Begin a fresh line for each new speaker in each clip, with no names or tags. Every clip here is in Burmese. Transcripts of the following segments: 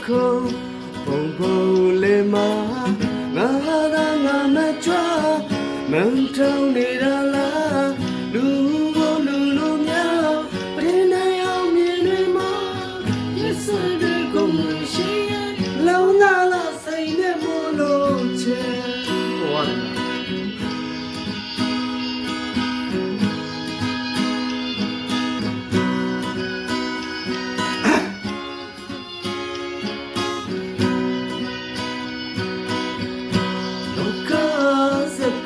ခုပုံပုံလေးမှာငါသာငါမကြွမန်ထုံနေတာလားလူကိုလူလိုများပရင်းနိုင်အောင်မြင်တွေမှာရက်စက်တွေကိုမရှိရင်လုံးလာလားစိတ်နဲ့မလို့ချေဟော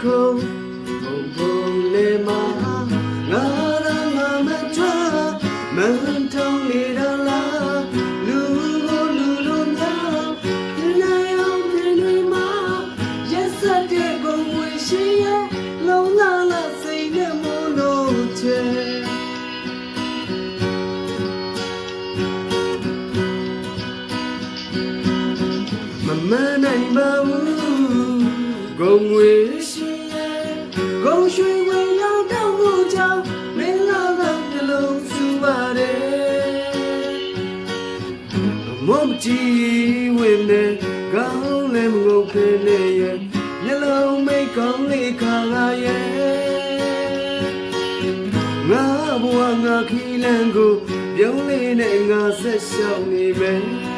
ခုဘုံဘုံလေးမှာငါသာငါမကြွမန်ထုံနေတာလားလူကိုလူလိုများဒီနိုင်အောင်ဒီနေမှာရက်စက်တဲ့ကုန်ဝင်ရှိရလုံးလာလားစိတ်နဲ့မလို့ချေမမနိုင်ပါဘူးကုန်ဝင်ကုန်ရွှေဝေရောက်တော့မှုကြောင့်မင်းလာကမျက်လုံးစူပါတယ်မောမကြည့်ဝင်နေကောင်းလည်းမငုံဖေးနေရဲ့မျက်လုံးမိတ်ကောင်းလေးခါလာရဲ့ငါဘဝငါခီးလန်းကိုပြုံးလေးနဲ့ငါဆက်ရှောင်နေမယ်